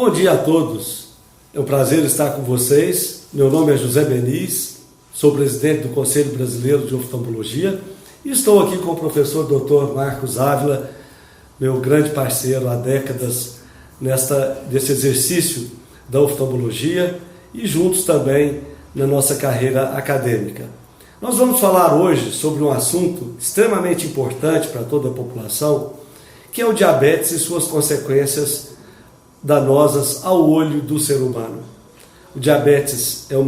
Bom dia a todos, é um prazer estar com vocês. Meu nome é José Beniz, sou presidente do Conselho Brasileiro de Oftalmologia e estou aqui com o professor Dr. Marcos Ávila, meu grande parceiro há décadas desse exercício da oftalmologia e juntos também na nossa carreira acadêmica. Nós vamos falar hoje sobre um assunto extremamente importante para toda a população, que é o diabetes e suas consequências danosas ao olho do ser humano. O diabetes é um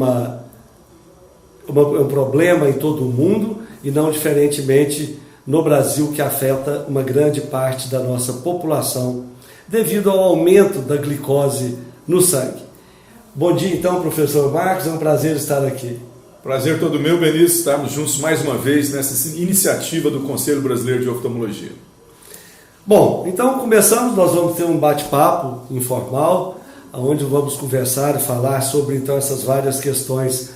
problema em todo o mundo e não diferentemente no Brasil, que afeta uma grande parte da nossa população devido ao aumento da glicose no sangue. Bom dia então, professor Marcos, é um prazer estar aqui. Prazer todo meu, Beniz, estarmos juntos mais uma vez nessa iniciativa do Conselho Brasileiro de Oftalmologia. Bom, então começamos, nós vamos ter um bate-papo informal, onde vamos conversar e falar sobre então essas várias questões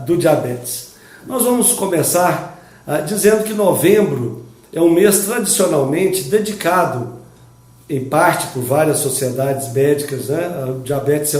do diabetes. Nós vamos começar dizendo que novembro é um mês tradicionalmente dedicado, em parte por várias sociedades médicas, né? O diabetes é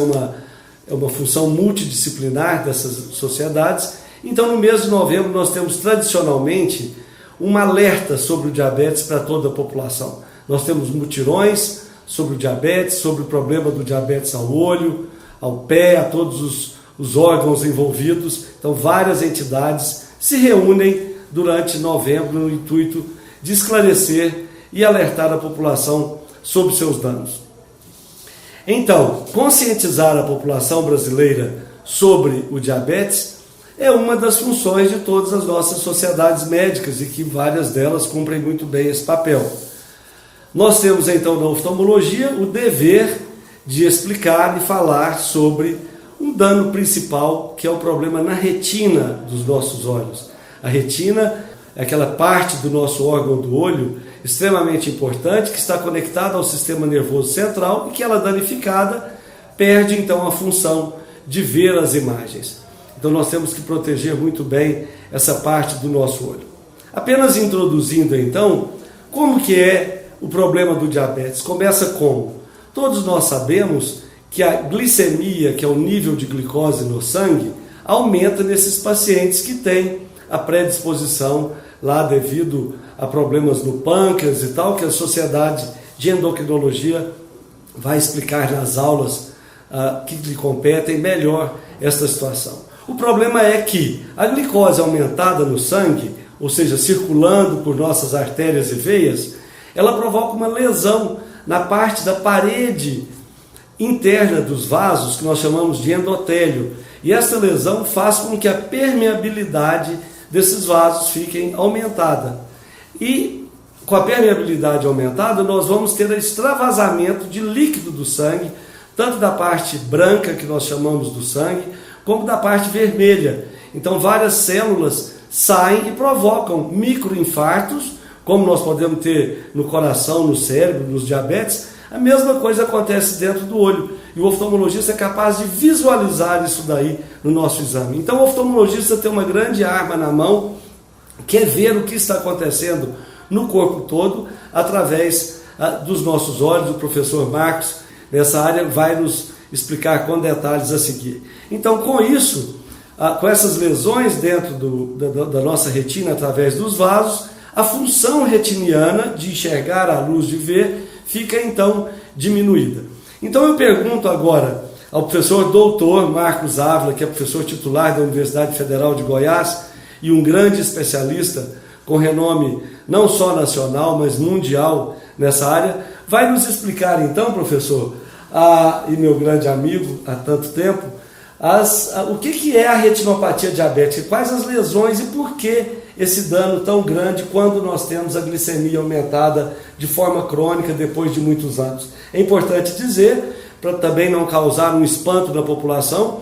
uma função multidisciplinar dessas sociedades. Então no mês de novembro nós temos tradicionalmente um alerta sobre o diabetes para toda a população. Nós temos mutirões sobre o diabetes, sobre o problema do diabetes ao olho, ao pé, a todos os órgãos envolvidos. Então várias entidades se reúnem durante novembro no intuito de esclarecer e alertar a população sobre seus danos. Então, conscientizar a população brasileira sobre o diabetes é uma das funções de todas as nossas sociedades médicas e que várias delas cumprem muito bem esse papel. Nós temos então na oftalmologia o dever de explicar e falar sobre um dano principal, que é o problema na retina dos nossos olhos. A retina é aquela parte do nosso órgão do olho extremamente importante que está conectada ao sistema nervoso central e que ela danificada perde então a função de ver as imagens. Então nós temos que proteger muito bem essa parte do nosso olho. Apenas introduzindo então como que é o problema do diabetes. Começa como? Todos nós sabemos que a glicemia, que é o nível de glicose no sangue, aumenta nesses pacientes que têm a predisposição lá devido a problemas no pâncreas e tal, que a Sociedade de Endocrinologia vai explicar nas aulas que lhe competem melhor esta situação. O problema é que a glicose aumentada no sangue, ou seja, circulando por nossas artérias e veias, ela provoca uma lesão na parte da parede interna dos vasos, que nós chamamos de endotélio. E essa lesão faz com que a permeabilidade desses vasos fiquem aumentada. E com a permeabilidade aumentada, nós vamos ter extravasamento de líquido do sangue, tanto da parte branca, que nós chamamos do sangue, como da parte vermelha. Então várias células saem e provocam microinfartos, como nós podemos ter no coração, no cérebro, nos diabetes. A mesma coisa acontece dentro do olho. E o oftalmologista é capaz de visualizar isso daí no nosso exame. Então o oftalmologista tem uma grande arma na mão, que é ver o que está acontecendo no corpo todo, através dos nossos olhos. O professor Marcos, nessa área, vai nos explicar com detalhes a seguir. Então, com isso, com essas lesões dentro da nossa retina, através dos vasos, a função retiniana de enxergar a luz de ver fica então diminuída. Então eu pergunto agora ao professor doutor Marcos Ávila, que é professor titular da Universidade Federal de Goiás e um grande especialista com renome não só nacional, mas mundial nessa área, vai nos explicar então, professor, e meu grande amigo há tanto tempo, o que é a retinopatia diabética, quais as lesões e por que esse dano tão grande quando nós temos a glicemia aumentada de forma crônica depois de muitos anos. É importante dizer, para também não causar um espanto na população,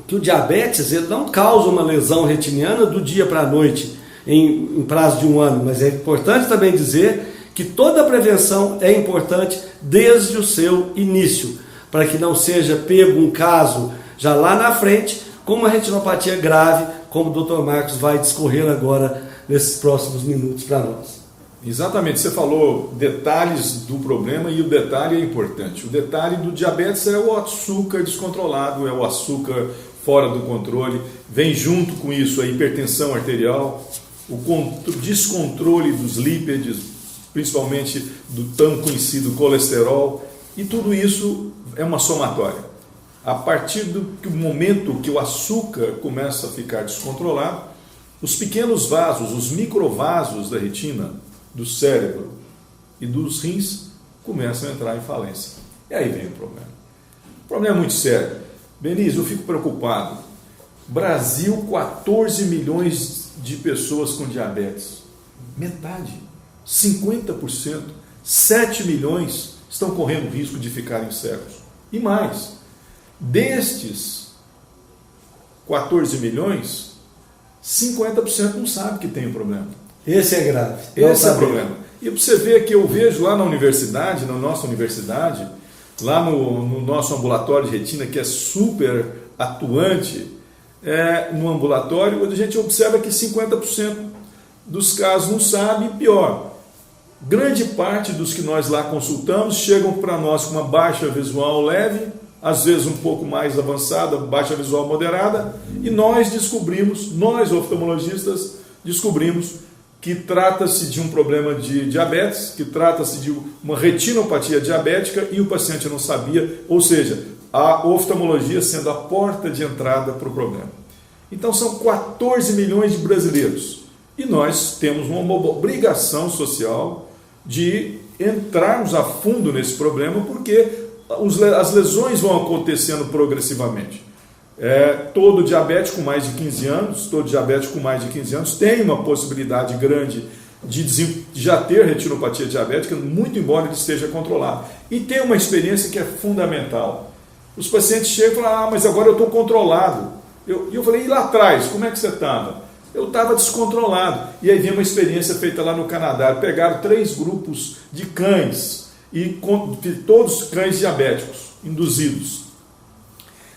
que o diabetes ele não causa uma lesão retiniana do dia para a noite, em prazo de um ano, mas é importante também dizer que toda a prevenção é importante desde o seu início, para que não seja pego um caso já lá na frente com uma retinopatia grave, como o Dr. Marcos vai discorrer agora nesses próximos minutos para nós. Exatamente, você falou detalhes do problema e o detalhe é importante. O detalhe do diabetes é o açúcar descontrolado, é o açúcar fora do controle. Vem junto com isso a hipertensão arterial, o descontrole dos lípides, principalmente do tão conhecido colesterol, e tudo isso é uma somatória. A partir do momento que o açúcar começa a ficar descontrolado, os pequenos vasos, os microvasos da retina, do cérebro e dos rins começam a entrar em falência. E aí vem o problema. O problema é muito sério. Benício, eu fico preocupado. Brasil, 14 milhões de pessoas com diabetes. Metade, 50%, 7 milhões estão correndo risco de ficarem cegos. E mais, destes 14 milhões, 50% não sabe que tem um problema. Esse é grave. Esse é o problema. E para você ver que eu vejo lá na universidade, na nossa universidade, lá no nosso ambulatório de retina, que é super atuante, no ambulatório, a gente observa que 50% dos casos não sabe, e pior, grande parte dos que nós lá consultamos chegam para nós com uma baixa visual leve, às vezes um pouco mais avançada, baixa visual moderada, e nós oftalmologistas, descobrimos que trata-se de um problema de diabetes, que trata-se de uma retinopatia diabética e o paciente não sabia, ou seja, a oftalmologia sendo a porta de entrada para o problema. Então são 14 milhões de brasileiros e nós temos uma obrigação social de entrarmos a fundo nesse problema, porque as lesões vão acontecendo progressivamente. Todo diabético com mais de 15 anos, tem uma possibilidade grande de já ter retinopatia diabética, muito embora ele esteja controlado. E tem uma experiência que é fundamental. Os pacientes chegam e falam, mas agora eu estou controlado. Eu falei, e lá atrás, como é que você estava? Eu estava descontrolado. E aí vem uma experiência feita lá no Canadá. Pegaram 3 grupos de cães, e todos cães diabéticos, induzidos.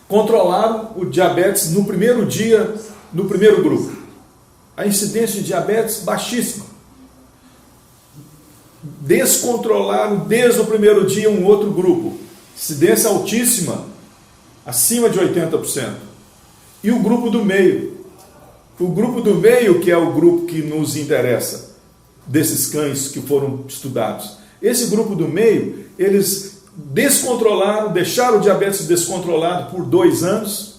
Controlaram o diabetes no primeiro dia, no primeiro grupo. A incidência de diabetes baixíssima. Descontrolaram desde o primeiro dia um outro grupo. Incidência altíssima, acima de 80%. E o grupo do meio. O grupo do meio, que é o grupo que nos interessa, desses cães que foram estudados. Esse grupo do meio, eles descontrolaram, deixaram o diabetes descontrolado por 2 anos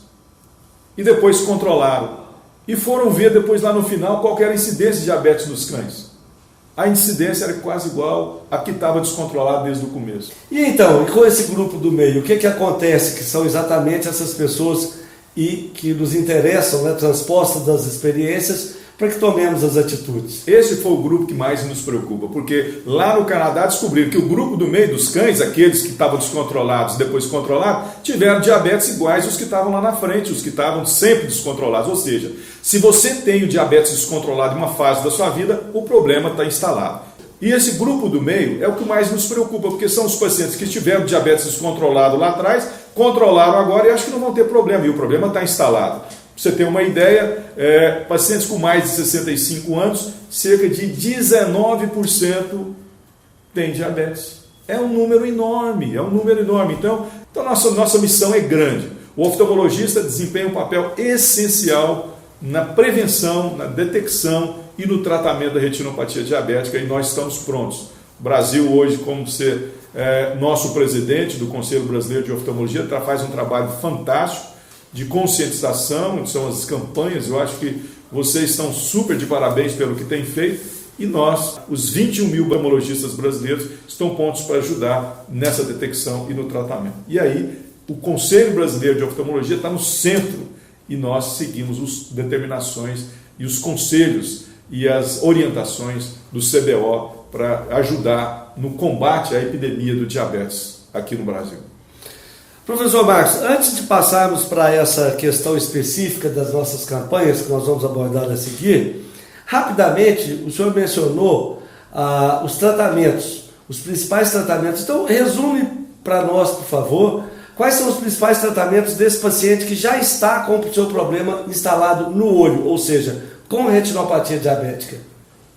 e depois controlaram. E foram ver depois lá no final qual era a incidência de diabetes nos cães. A incidência era quase igual a que estava descontrolado desde o começo. E então, e com esse grupo do meio, o que acontece? Que são exatamente essas pessoas e que nos interessam, transpostas das experiências, para que tomemos as atitudes. Esse foi o grupo que mais nos preocupa, porque lá no Canadá descobriram que o grupo do meio dos cães, aqueles que estavam descontrolados e depois controlados, tiveram diabetes iguais aos que estavam lá na frente, os que estavam sempre descontrolados. Ou seja, se você tem o diabetes descontrolado em uma fase da sua vida, o problema está instalado. E esse grupo do meio é o que mais nos preocupa, porque são os pacientes que tiveram diabetes descontrolado lá atrás, controlaram agora e acham que não vão ter problema, e o problema está instalado. Para você ter uma ideia, pacientes com mais de 65 anos, cerca de 19% têm diabetes. É um número enorme, Então nossa missão é grande. O oftalmologista desempenha um papel essencial na prevenção, na detecção e no tratamento da retinopatia diabética, e nós estamos prontos. O Brasil hoje, como você nosso presidente do Conselho Brasileiro de Oftalmologia, faz um trabalho fantástico de conscientização, são as campanhas. Eu acho que vocês estão super de parabéns pelo que têm feito, e nós, os 21 mil oftalmologistas brasileiros, estão prontos para ajudar nessa detecção e no tratamento. E aí, o Conselho Brasileiro de Oftalmologia está no centro, e nós seguimos as determinações e os conselhos e as orientações do CBO para ajudar no combate à epidemia do diabetes aqui no Brasil. Professor Marcos, antes de passarmos para essa questão específica das nossas campanhas, que nós vamos abordar a seguir, rapidamente, o senhor mencionou os tratamentos, os principais tratamentos. Então, resume para nós, por favor, quais são os principais tratamentos desse paciente que já está com o seu problema instalado no olho, ou seja, com retinopatia diabética.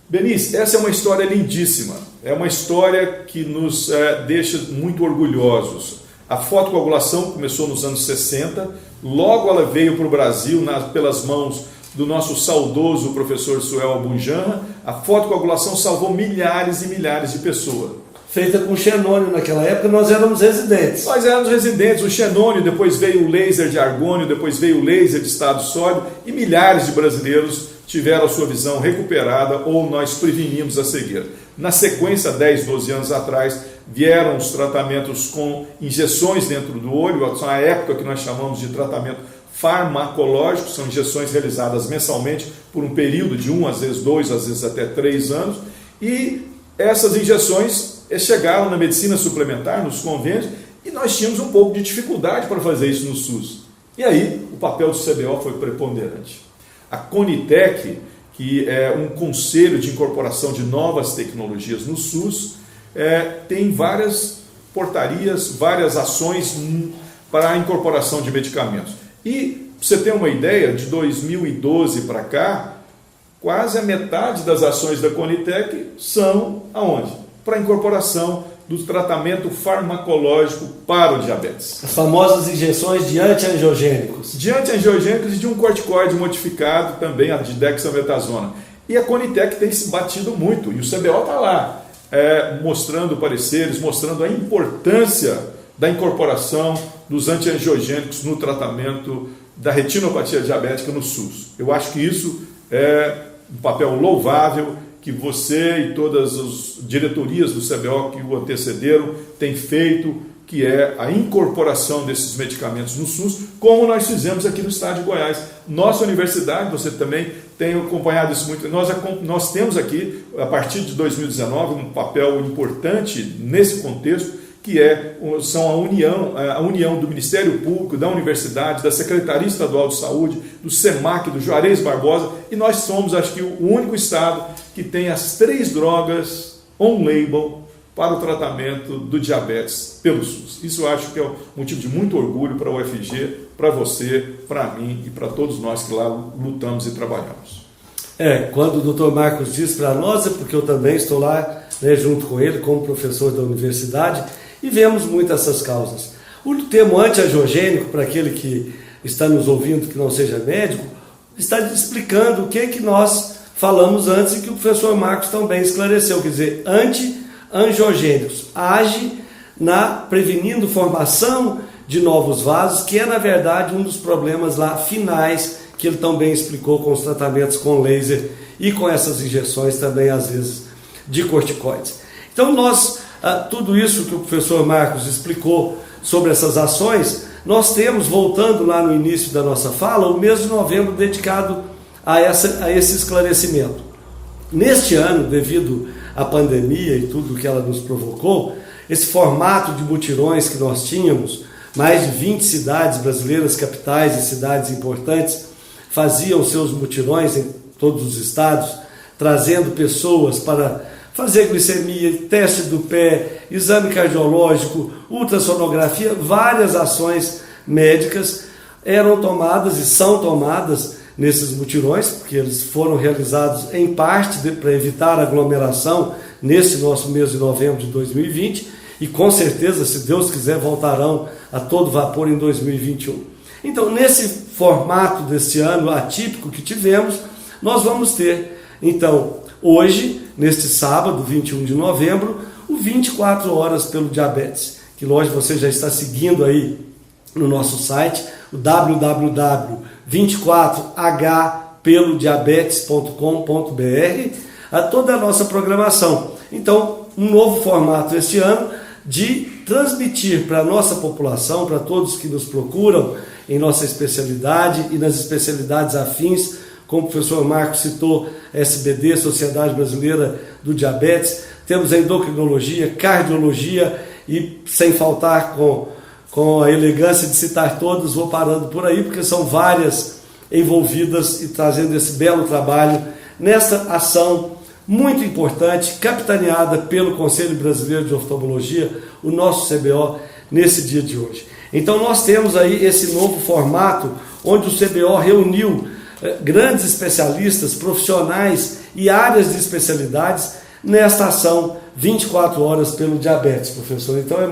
Benice, essa é uma história lindíssima, é uma história que nos deixa muito orgulhosos. A fotocoagulação começou nos anos 60, logo ela veio para o Brasil pelas mãos do nosso saudoso professor Suel Abunjanra. A fotocoagulação salvou milhares e milhares de pessoas. Feita com xenônio naquela época, nós éramos residentes. Nós éramos residentes, o xenônio, depois veio o laser de argônio, depois veio o laser de estado sólido, e milhares de brasileiros tiveram a sua visão recuperada ou nós prevenimos a cegueira. Na sequência, 10, 12 anos atrás, vieram os tratamentos com injeções dentro do olho, são a época que nós chamamos de tratamento farmacológico, são injeções realizadas mensalmente por um período de 1, às vezes 2, às vezes até 3 anos, e essas injeções chegaram na medicina suplementar, nos convênios, e nós tínhamos um pouco de dificuldade para fazer isso no SUS. E aí, o papel do CBO foi preponderante. A Conitec, que é um conselho de incorporação de novas tecnologias no SUS, tem várias portarias, várias ações para a incorporação de medicamentos. E, para você ter uma ideia, de 2012 para cá, quase a metade das ações da Conitec são aonde? Para a incorporação do tratamento farmacológico para o diabetes. As famosas injeções de antiangiogênicos. De antiangiogênicos e de um corticoide modificado também, a de dexametasona. E a Conitec tem se batido muito, e o CBO está lá, mostrando pareceres, mostrando a importância da incorporação dos antiangiogênicos no tratamento da retinopatia diabética no SUS. Eu acho que isso é um papel louvável que você e todas as diretorias do CBO que o antecederam têm feito, que é a incorporação desses medicamentos no SUS, como nós fizemos aqui no estado de Goiás. Nossa universidade, você também tem acompanhado isso muito, nós temos aqui, a partir de 2019, um papel importante nesse contexto, que são a união do Ministério Público, da Universidade, da Secretaria Estadual de Saúde, do SEMAC, do Juarez Barbosa, e nós somos, acho que, o único estado que tem as 3 drogas on-label para o tratamento do diabetes pelo SUS. Isso eu acho que é um motivo de muito orgulho para a UFG, para você, para mim e para todos nós que lá lutamos e trabalhamos. Quando o Dr. Marcos diz para nós, é porque eu também estou lá, junto com ele, como professor da universidade, e vemos muito essas causas. O termo antiangiogênico, para aquele que está nos ouvindo que não seja médico, está explicando o que nós falamos antes e que o professor Marcos também esclareceu, quer dizer, antiangiogênicos, age prevenindo formação de novos vasos, que é na verdade um dos problemas lá finais que ele também explicou com os tratamentos com laser e com essas injeções também às vezes de corticoides. Então tudo isso que o professor Marcos explicou sobre essas ações, nós temos, voltando lá no início da nossa fala, o mês de novembro dedicado a esse esclarecimento. Neste ano, devido à pandemia e tudo que ela nos provocou, esse formato de mutirões que nós tínhamos, mais de 20 cidades brasileiras, capitais e cidades importantes, faziam seus mutirões em todos os estados, trazendo pessoas para fazer glicemia, teste do pé, exame cardiológico, ultrassonografia, várias ações médicas eram tomadas e são tomadas nesses mutirões, porque eles foram realizados em parte para evitar aglomeração nesse nosso mês de novembro de 2020 e com certeza, se Deus quiser, voltarão a todo vapor em 2021. Então, nesse formato deste ano atípico que tivemos, nós vamos ter, então, hoje, neste sábado, 21 de novembro, o 24 horas pelo diabetes, que lógico você já está seguindo aí no nosso site, o www.24hpelodiabetes.com.br, a toda a nossa programação. Então, um novo formato este ano de transmitir para a nossa população, para todos que nos procuram em nossa especialidade e nas especialidades afins, como o professor Marcos citou, SBD, Sociedade Brasileira do Diabetes, temos a endocrinologia, cardiologia e, sem faltar com a elegância de citar todos, vou parando por aí, porque são várias envolvidas e trazendo esse belo trabalho nesta ação muito importante, capitaneada pelo Conselho Brasileiro de Oftalmologia, o nosso CBO, nesse dia de hoje. Então nós temos aí esse novo formato, onde o CBO reuniu grandes especialistas, profissionais e áreas de especialidades nesta ação 24 horas pelo diabetes, professor. Então é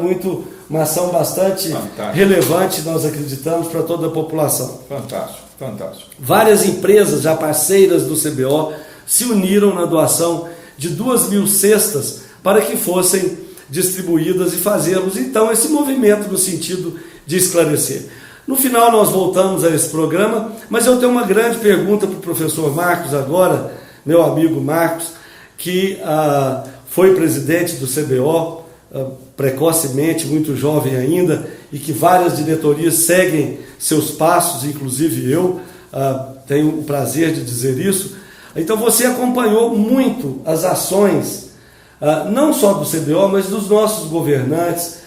uma ação bastante relevante, nós acreditamos, para toda a população. Fantástico, fantástico. Várias empresas já parceiras do CBO se uniram na doação de 2.000 cestas para que fossem distribuídas e fazermos então esse movimento no sentido de esclarecer. No final nós voltamos a esse programa, mas eu tenho uma grande pergunta para o professor Marcos agora, meu amigo Marcos, que foi presidente do CBO precocemente, muito jovem ainda, e que várias diretorias seguem seus passos, inclusive eu tenho o prazer de dizer isso. Então você acompanhou muito as ações, não só do CBO, mas dos nossos governantes,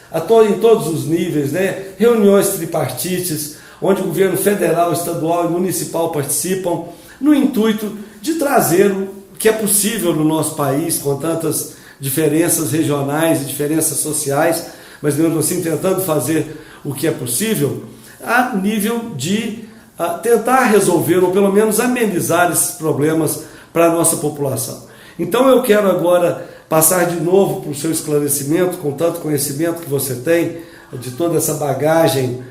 em todos os níveis, né? Reuniões tripartites, onde o governo federal, estadual e municipal participam, no intuito de trazer o que é possível no nosso país, com tantas diferenças regionais e diferenças sociais, mas mesmo assim tentando fazer o que é possível, a nível de tentar resolver, ou pelo menos amenizar esses problemas para a nossa população. Então eu quero agora passar de novo para o seu esclarecimento, com tanto conhecimento que você tem, de toda essa bagagem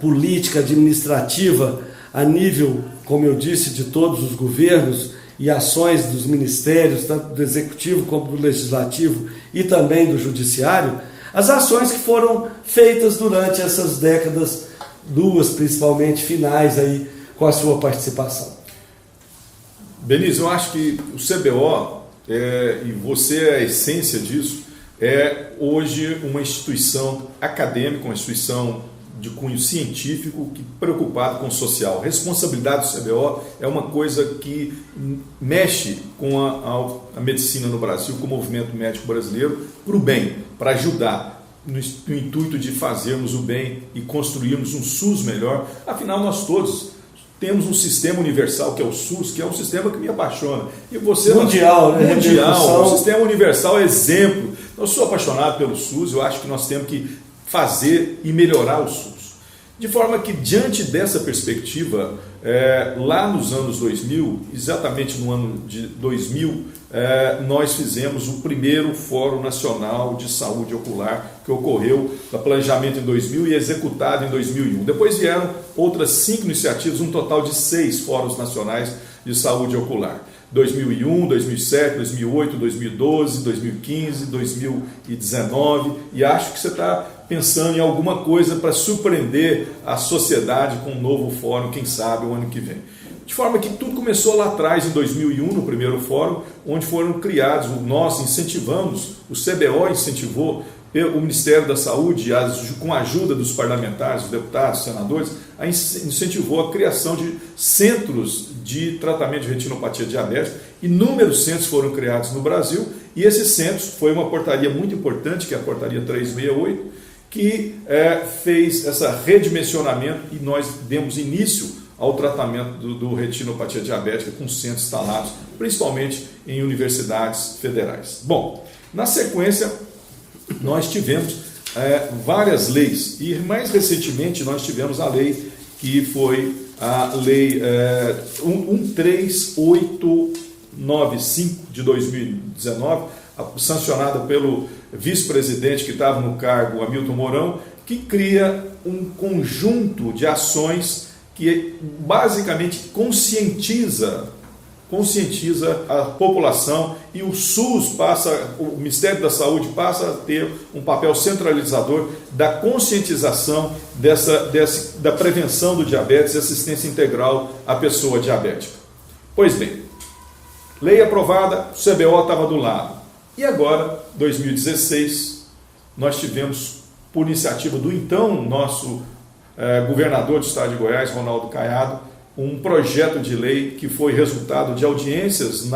política, administrativa, a nível, como eu disse, de todos os governos e ações dos ministérios, tanto do Executivo como do Legislativo e também do Judiciário, as ações que foram feitas durante essas décadas, duas principalmente finais aí, com a sua participação. Benício, eu acho que o CBO, e você é a essência disso, é hoje uma instituição acadêmica, uma instituição de cunho científico preocupado com o social. A responsabilidade do CBO é uma coisa que mexe com a medicina no Brasil, com o movimento médico brasileiro, para o bem, para ajudar, no intuito de fazermos o bem e construirmos um SUS melhor. Afinal, nós todos temos um sistema universal, que é o SUS, que é um sistema que me apaixona. E você, mundial, né? Mundial, o sistema universal é exemplo. Eu sou apaixonado pelo SUS, eu acho que nós temos que fazer e melhorar o SUS. De forma que, diante dessa perspectiva, lá nos anos 2000, exatamente no ano de 2000, nós fizemos o primeiro Fórum Nacional de Saúde Ocular, que ocorreu no planejamento em 2000 e executado em 2001. Depois vieram outras 5 iniciativas, um total de 6 Fóruns Nacionais de Saúde Ocular. 2001, 2007, 2008, 2012, 2015, 2019, e acho que você está pensando em alguma coisa para surpreender a sociedade com um novo fórum, quem sabe, o ano que vem. De forma que tudo começou lá atrás, em 2001, no primeiro fórum, onde foram criados, nós incentivamos, o CBO incentivou, o Ministério da Saúde, com a ajuda dos parlamentares, dos deputados, senadores, incentivou a criação de centros de tratamento de retinopatia diabética. Inúmeros centros foram criados no Brasil, e esses centros, foi uma portaria muito importante, que é a portaria 368, que fez esse redimensionamento, e nós demos início ao tratamento do retinopatia diabética com centros instalados, principalmente em universidades federais. Bom, na sequência, nós tivemos várias leis, e mais recentemente nós tivemos a lei que foi a lei 13895 de 2019, sancionada pelo vice-presidente que estava no cargo, Hamilton Mourão, que cria um conjunto de ações que basicamente conscientiza a população, e o SUS o Ministério da Saúde passa a ter um papel centralizador da conscientização da prevenção do diabetes e assistência integral à pessoa diabética. Pois bem, lei aprovada, o CBO estava do lado. E agora, 2016, nós tivemos, por iniciativa do então nosso governador do estado de Goiás, Ronaldo Caiado, um projeto de lei que foi resultado de audiências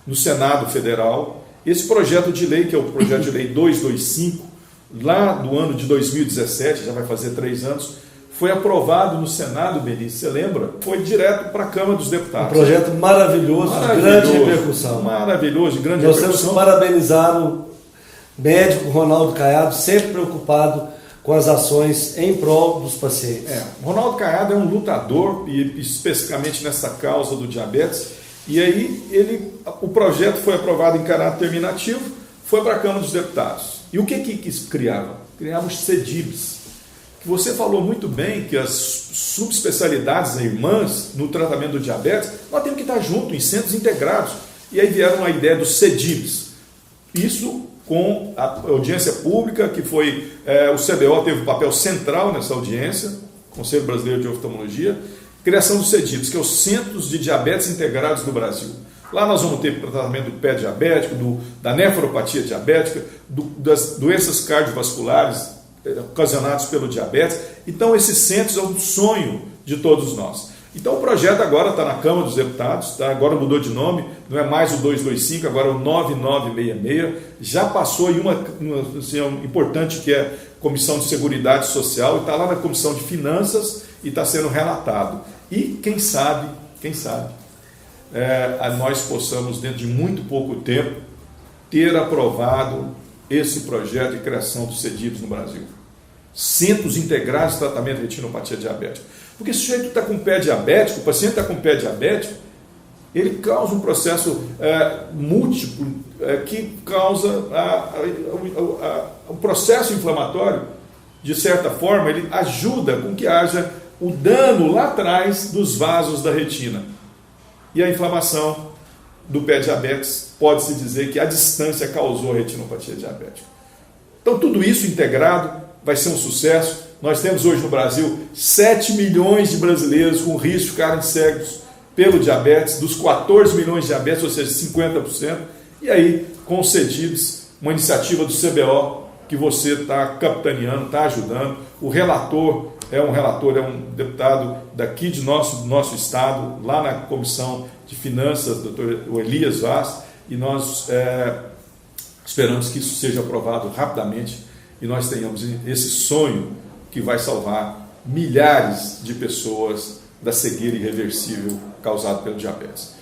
no Senado Federal. Esse projeto de lei, que é o projeto de lei 225, lá do ano de 2017, já vai fazer 3 anos, foi aprovado no Senado, Benício, você lembra? Foi direto para a Câmara dos Deputados. Um projeto maravilhoso, de grande repercussão. Maravilhoso, de grande repercussão. Nós temos que parabenizar o médico Ronaldo Caiado, sempre preocupado com as ações em prol dos pacientes. Ronaldo Caiado é um lutador, e especificamente nessa causa do diabetes, E aí o projeto foi aprovado em caráter terminativo, foi para a Câmara dos Deputados. E o que isso criava? Criava os CEDIBs, que você falou muito bem que as subespecialidades irmãs no tratamento do diabetes, nós temos que estar juntos em centros integrados. E aí vieram a ideia dos CEDIBs. Isso com a audiência pública, que foi, o CBO teve um papel central nessa audiência, Conselho Brasileiro de Oftalmologia, criação dos CEDIBs, que é os Centros de Diabetes Integrados do Brasil. Lá nós vamos ter tratamento do pé diabético, da nefropatia diabética, das doenças cardiovasculares ocasionadas pelo diabetes. Então, esses centros é um sonho de todos nós. Então, o projeto agora está na Câmara dos Deputados, tá? Agora mudou de nome, não é mais o 225, agora é o 9966. Já passou em uma importante, que é a Comissão de Seguridade Social, e está lá na Comissão de Finanças e está sendo relatado. E quem sabe, nós possamos, dentro de muito pouco tempo, ter aprovado esse projeto de criação dos CEDIBs no Brasil. Centros integrados de tratamento de retinopatia diabética. Porque se o sujeito está com o pé diabético, o paciente está com o pé diabético, ele causa um processo múltiplo que causa o processo inflamatório, de certa forma, ele ajuda com que haja o dano lá atrás dos vasos da retina. E a inflamação do pé diabetes, pode-se dizer que a distância causou a retinopatia diabética. Então, tudo isso integrado vai ser um sucesso. Nós temos hoje no Brasil 7 milhões de brasileiros com risco de ficarem cegos pelo diabetes, dos 14 milhões de diabetes, ou seja, 50%. E aí, com os CEDIBs, uma iniciativa do CBO que você está capitaneando, está ajudando. O relator é um deputado daqui do nosso estado, lá na Comissão de Finanças, doutor Elias Vaz, e nós esperamos que isso seja aprovado rapidamente e nós tenhamos esse sonho que vai salvar milhares de pessoas da cegueira irreversível causada pelo diabetes.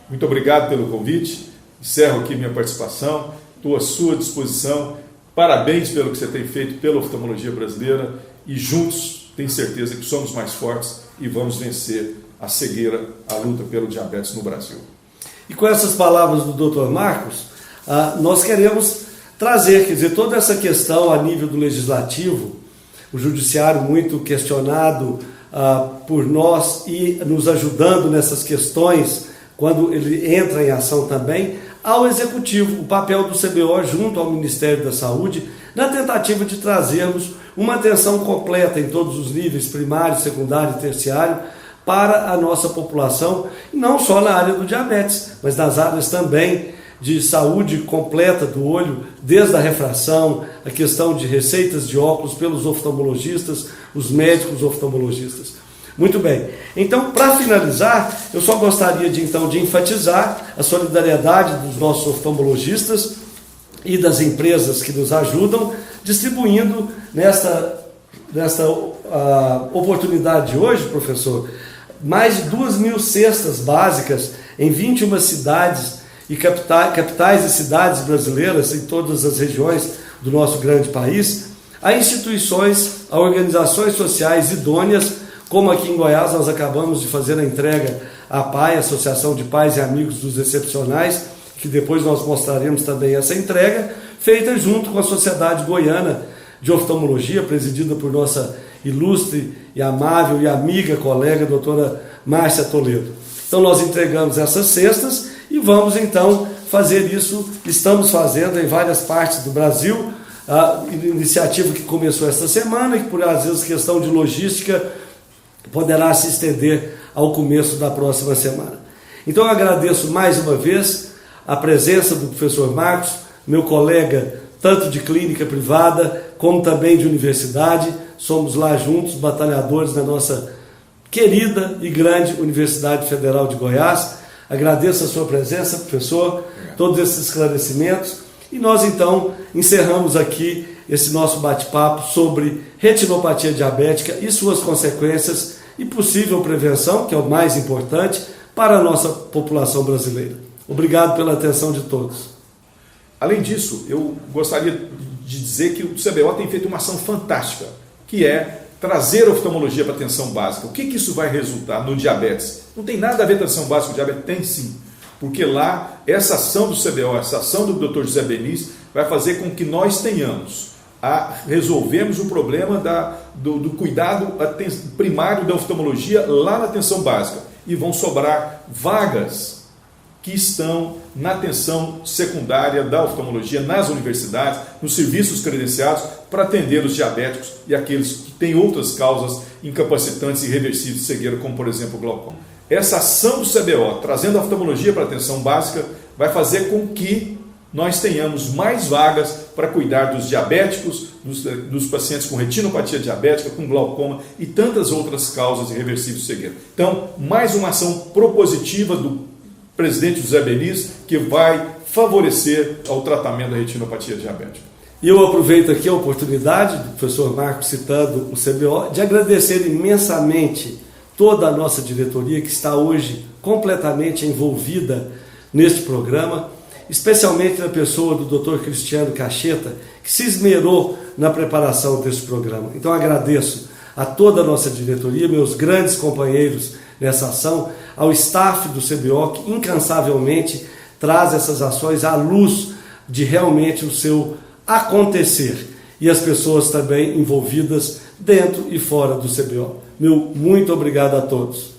Muito obrigado pelo convite, encerro aqui minha participação, estou à sua disposição, parabéns pelo que você tem feito pela oftalmologia brasileira e juntos tenho certeza que somos mais fortes e vamos vencer a cegueira, a luta pelo diabetes no Brasil. E com essas palavras do Dr. Marcos, nós queremos trazer, quer dizer, toda essa questão a nível do legislativo, o judiciário muito questionado por nós e nos ajudando nessas questões, quando ele entra em ação também, ao Executivo, o papel do CBO junto ao Ministério da Saúde, na tentativa de trazermos uma atenção completa em todos os níveis, primário, secundário e terciário, para a nossa população, não só na área do diabetes, mas nas áreas também de saúde completa do olho, desde a refração, a questão de receitas de óculos pelos oftalmologistas, os médicos oftalmologistas. Muito bem. Então, para finalizar, eu só gostaria de enfatizar a solidariedade dos nossos oftalmologistas e das empresas que nos ajudam, distribuindo nesta oportunidade de hoje, professor, mais de 2.000 cestas básicas em 21 cidades e capitais e cidades brasileiras em todas as regiões do nosso grande país, a instituições, a organizações sociais idôneas, como aqui em Goiás nós acabamos de fazer a entrega à PAI, Associação de Pais e Amigos dos Excepcionais, que depois nós mostraremos também essa entrega, feita junto com a Sociedade Goiana de Oftalmologia, presidida por nossa ilustre e amável e amiga colega, doutora Márcia Toledo. Então nós entregamos essas cestas e vamos então fazer isso, estamos fazendo em várias partes do Brasil, a iniciativa que começou esta semana e que por às vezes questão de logística poderá se estender ao começo da próxima semana. Então eu agradeço mais uma vez a presença do professor Marcos, meu colega tanto de clínica privada como também de universidade, somos lá juntos, batalhadores na nossa querida e grande Universidade Federal de Goiás. Agradeço a sua presença, professor, todos esses esclarecimentos, e nós então encerramos aqui esse nosso bate-papo sobre retinopatia diabética e suas consequências e possível prevenção, que é o mais importante, para a nossa população brasileira. Obrigado pela atenção de todos. Além disso, eu gostaria de dizer que o CBO tem feito uma ação fantástica, que é trazer a oftalmologia para a atenção básica. O que isso vai resultar no diabetes? Não tem nada a ver com a atenção básica, o diabetes tem sim. Porque lá, essa ação do CBO, essa ação do Dr. José Benis, vai fazer com que nós resolvemos o problema do cuidado primário da oftalmologia lá na atenção básica. E vão sobrar vagas que estão na atenção secundária da oftalmologia, nas universidades, nos serviços credenciados, para atender os diabéticos e aqueles que têm outras causas incapacitantes e irreversíveis de cegueira, como por exemplo o glaucoma. Essa ação do CBO, trazendo a oftalmologia para a atenção básica, vai fazer com que nós tenhamos mais vagas para cuidar dos diabéticos, dos pacientes com retinopatia diabética, com glaucoma e tantas outras causas irreversíveis de cegueira. Então, mais uma ação propositiva do presidente José Benis, que vai favorecer o tratamento da retinopatia diabética. E eu aproveito aqui a oportunidade, do professor Marcos citando o CBO, de agradecer imensamente toda a nossa diretoria que está hoje completamente envolvida neste programa, especialmente na pessoa do Dr. Cristiano Cacheta, que se esmerou na preparação deste programa. Então agradeço a toda a nossa diretoria, meus grandes companheiros nessa ação, ao staff do CBO que incansavelmente traz essas ações à luz de realmente o seu acontecer, e as pessoas também envolvidas dentro e fora do CBO. Meu muito obrigado a todos.